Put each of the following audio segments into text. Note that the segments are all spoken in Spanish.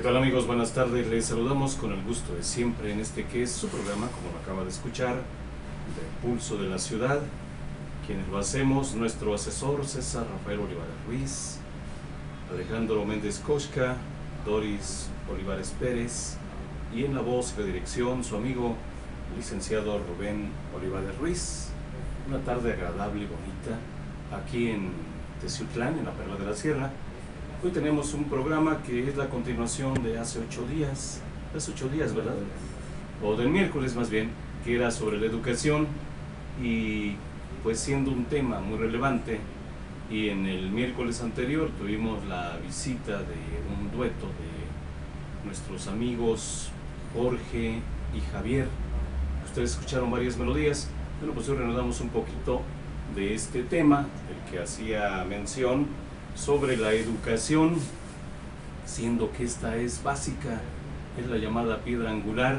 tal amigos? Buenas tardes, les saludamos con el gusto de siempre en este que es su programa, como lo acaba de escuchar, de Pulso de la Ciudad. Quienes lo hacemos, nuestro asesor César Rafael Olivares Ruiz, Alejandro Méndez Koshka, Doris Olivares Pérez, y en la voz y la dirección su amigo licenciado Rubén Olivares Ruiz. Una tarde agradable y bonita aquí en Teciutlán, en la Perla de la Sierra. Hoy tenemos un programa que es la continuación de hace 8 días, ¿verdad? O del miércoles más bien, que era sobre la educación, y pues siendo un tema muy relevante, y en el miércoles anterior tuvimos la visita de un dueto de nuestros amigos Jorge y Javier. Ustedes escucharon varias melodías. Bueno, pues hoy reanudamos un poquito de este tema, el que hacía mención sobre la educación, siendo que esta es básica, es la llamada piedra angular,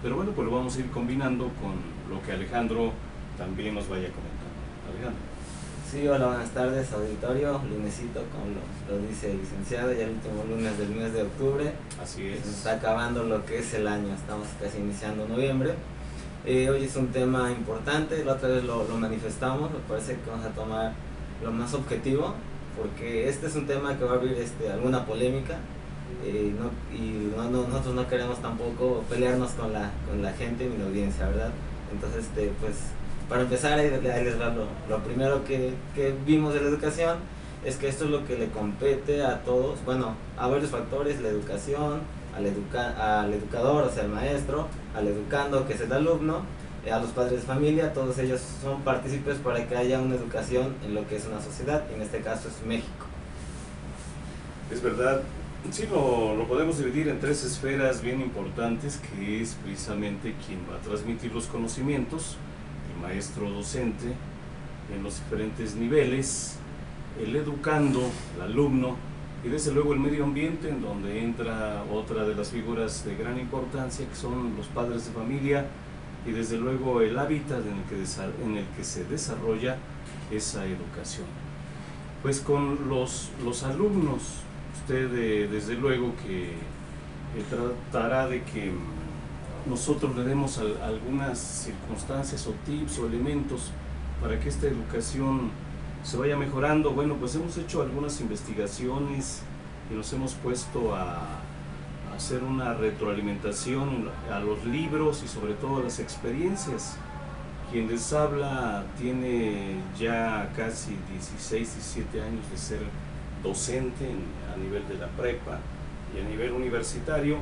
pero bueno, pues lo vamos a ir combinando con lo que Alejandro también nos vaya comentando. Alejandro. Sí, hola, buenas tardes, auditorio. Lunesito, como lo dice el licenciado, ya el último lunes del mes de octubre. Así es. Se nos está acabando lo que es el año, estamos casi iniciando noviembre. Hoy es un tema importante, la otra vez lo manifestamos, me parece que vamos a tomar lo más objetivo, porque este es un tema que va a abrir alguna polémica, nosotros no queremos tampoco pelearnos con la gente ni la audiencia, ¿verdad? Entonces, pues, para empezar, ahí les va lo primero que vimos de la educación, es que esto es lo que le compete a todos, bueno, a varios factores: la educación, al educador, o sea, el maestro, al educando, que es el alumno, a los padres de familia. Todos ellos son partícipes para que haya una educación en lo que es una sociedad, y en este caso es México. Es verdad, sí, lo podemos dividir en 3 esferas bien importantes, que es precisamente quien va a transmitir los conocimientos, el maestro docente, en los diferentes niveles, el educando, el alumno, y desde luego el medio ambiente, en donde entra otra de las figuras de gran importancia, que son los padres de familia, y desde luego el hábitat en el que se desarrolla esa educación. Pues con los alumnos, usted desde luego que tratará de que nosotros le demos algunas circunstancias o tips o elementos para que esta educación se vaya mejorando. Bueno, pues hemos hecho algunas investigaciones y nos hemos puesto a hacer una retroalimentación a los libros y sobre todo a las experiencias. Quien les habla tiene ya casi 16, 17 años de ser docente a nivel de la prepa y a nivel universitario,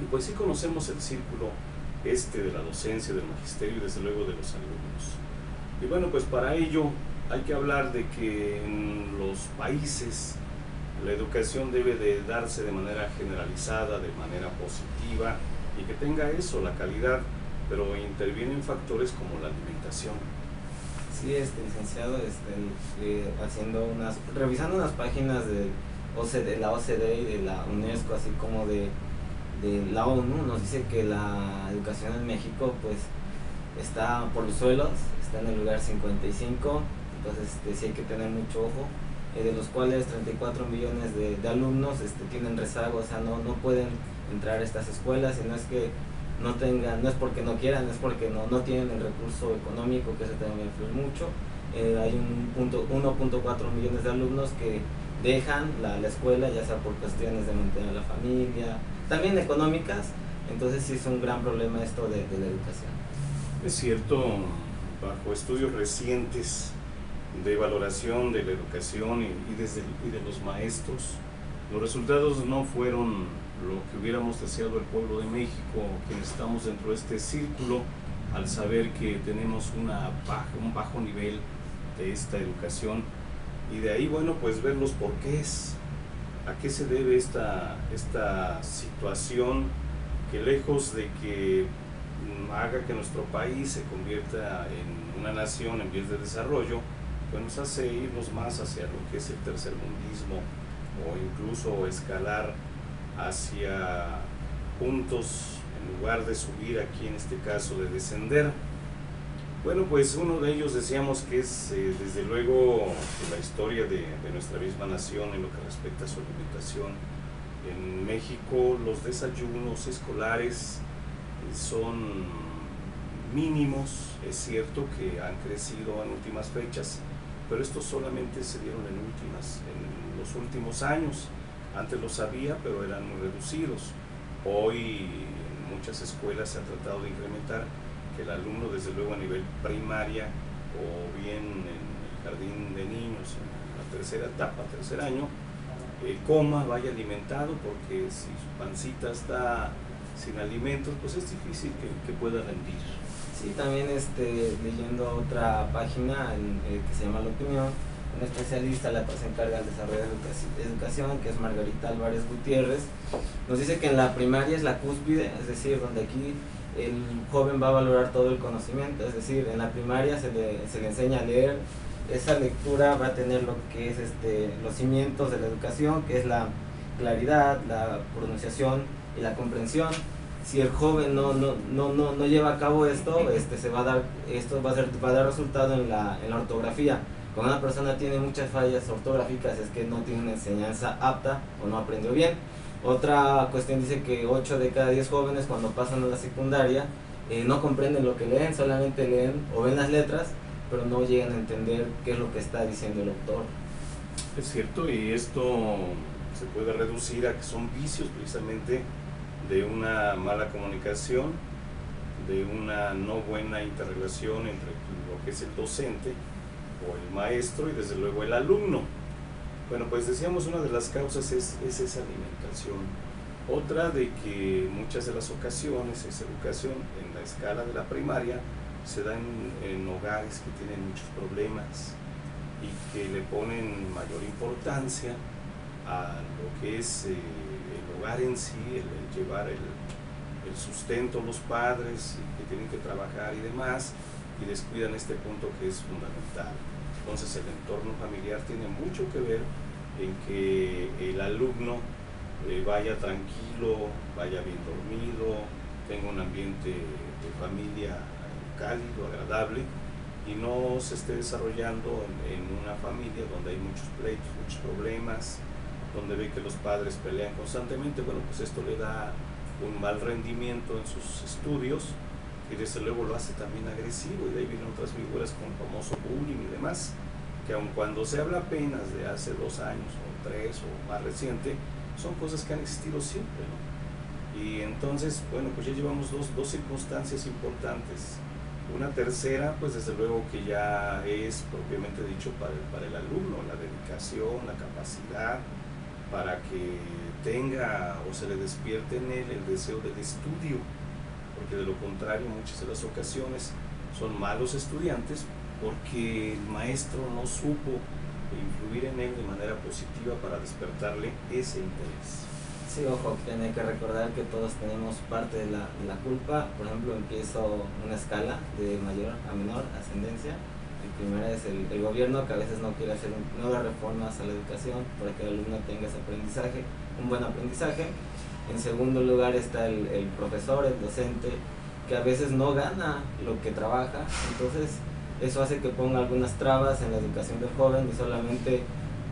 y pues sí conocemos el círculo de la docencia, del magisterio y desde luego de los alumnos. Y bueno, pues para ello hay que hablar de que en los países la educación debe de darse de manera generalizada, de manera positiva, y que tenga eso, la calidad, pero intervienen factores como la alimentación. Sí, licenciado, revisando unas páginas de la OCDE y de la UNESCO, así como de la ONU, nos dice que la educación en México pues está por los suelos, está en el lugar 55, entonces sí hay que tener mucho ojo. De los cuales 34 millones de alumnos tienen rezago, o sea, no pueden entrar a estas escuelas, y no es que no tengan, no es porque no quieran, es porque no tienen el recurso económico, que eso también influye mucho. Hay 1.4 millones de alumnos que dejan la escuela, ya sea por cuestiones de mantener a la familia, también económicas. Entonces sí es un gran problema esto de la educación. Es cierto, bajo estudios recientes de valoración de la educación y de los maestros, los resultados no fueron lo que hubiéramos deseado el pueblo de México, quienes estamos dentro de este círculo, al saber que tenemos un bajo nivel de esta educación, y de ahí, bueno, pues ver los porqués, a qué se debe esta situación, que lejos de que haga que nuestro país se convierta en una nación en vías de desarrollo, pues nos hace irnos más hacia lo que es el tercermundismo, o incluso escalar hacia puntos, en lugar de subir aquí, en este caso de descender. Bueno, pues uno de ellos decíamos que es desde luego la historia de nuestra misma nación en lo que respecta a su alimentación, En México los desayunos escolares son mínimos, es cierto que han crecido en últimas fechas, pero estos solamente se dieron en los últimos años. Antes los había, pero eran muy reducidos. Hoy en muchas escuelas se ha tratado de incrementar que el alumno, desde luego a nivel primaria o bien en el jardín de niños, en la tercera etapa, tercer año, coma, vaya alimentado, porque si su pancita está sin alimentos, pues es difícil que pueda rendir. Sí, también leyendo otra página que se llama La Opinión, una especialista, la cual se encarga del desarrollo de educación, que es Margarita Álvarez Gutiérrez, nos dice que en la primaria es la cúspide, es decir, donde aquí el joven va a valorar todo el conocimiento, es decir, en la primaria se le enseña a leer. Esa lectura va a tener lo que es los cimientos de la educación, que es la claridad, la pronunciación y la comprensión. Si el joven no lleva a cabo esto, va a dar resultado en la ortografía. Cuando una persona tiene muchas fallas ortográficas es que no tiene una enseñanza apta o no aprendió bien. Otra cuestión dice que 8 de cada 10 jóvenes cuando pasan a la secundaria no comprenden lo que leen, solamente leen o ven las letras, pero no llegan a entender qué es lo que está diciendo el autor. Es cierto, y esto se puede reducir a que son vicios precisamente de una mala comunicación, de una no buena interrelación entre lo que es el docente o el maestro y desde luego el alumno. Bueno, pues decíamos, una de las causas es esa alimentación. Otra, de que muchas de las ocasiones esa educación en la escala de la primaria se da en hogares que tienen muchos problemas y que le ponen mayor importancia a lo que es el hogar en sí, el llevar el sustento los padres que tienen que trabajar y demás, y descuidan este punto que es fundamental. Entonces el entorno familiar tiene mucho que ver en que el alumno vaya tranquilo, vaya bien dormido, tenga un ambiente de familia cálido, agradable, y no se esté desarrollando en una familia donde hay muchos pleitos, muchos problemas, donde ve que los padres pelean constantemente. Bueno, pues esto le da un mal rendimiento en sus estudios y desde luego lo hace también agresivo, y de ahí vienen otras figuras como el famoso bullying y demás, que aun cuando se habla apenas de hace 2 años o 3 o más reciente, son cosas que han existido siempre, ¿no? Y entonces, bueno, pues ya llevamos dos circunstancias importantes. Una tercera, pues desde luego que ya es propiamente dicho para el alumno, la dedicación, la capacidad, para que tenga o se le despierte en él el deseo del estudio, porque de lo contrario muchas de las ocasiones son malos estudiantes porque el maestro no supo influir en él de manera positiva para despertarle ese interés. Sí, ojo, tiene que recordar que todos tenemos parte de la culpa. Por ejemplo, empiezo una escala de mayor a menor ascendencia. El primero es el gobierno, que a veces no quiere hacer nuevas reformas a la educación para que el alumno tenga ese aprendizaje, un buen aprendizaje. En segundo lugar está el profesor, el docente, que a veces no gana lo que trabaja. Entonces eso hace que ponga algunas trabas en la educación del joven y solamente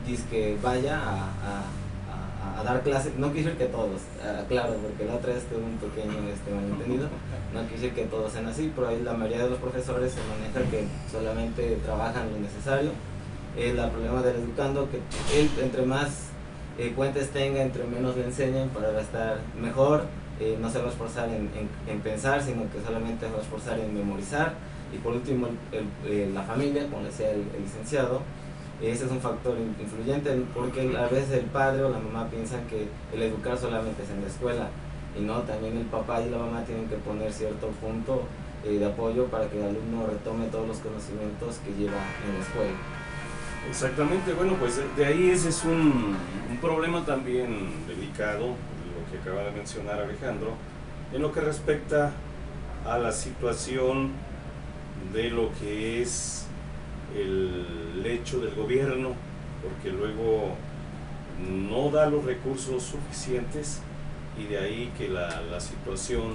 dice que vaya a dar clases. No quiero decir que todos, claro, porque la otra vez tuve un pequeño malentendido. No quiero decir que todos sean así, pero ahí la mayoría de los profesores se maneja que solamente trabajan lo necesario. El problema del educando, que él entre más cuentas tenga, entre menos le enseñan para estar mejor. No se va a esforzar en pensar, sino que solamente se va a esforzar en memorizar. Y por último, la familia, como decía el licenciado, ese es un factor influyente, porque a veces el padre o la mamá piensan que el educar solamente es en la escuela, y no, también el papá y la mamá tienen que poner cierto punto de apoyo para que el alumno retome todos los conocimientos que lleva en la escuela. Exactamente, bueno, pues de ahí ese es un problema también delicado, lo que acaba de mencionar Alejandro, en lo que respecta a la situación de lo que es el hecho del gobierno, porque luego no da los recursos suficientes, y de ahí que la situación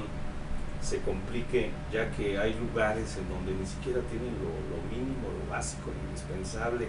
se complique, ya que hay lugares en donde ni siquiera tienen lo mínimo, lo básico, lo indispensable.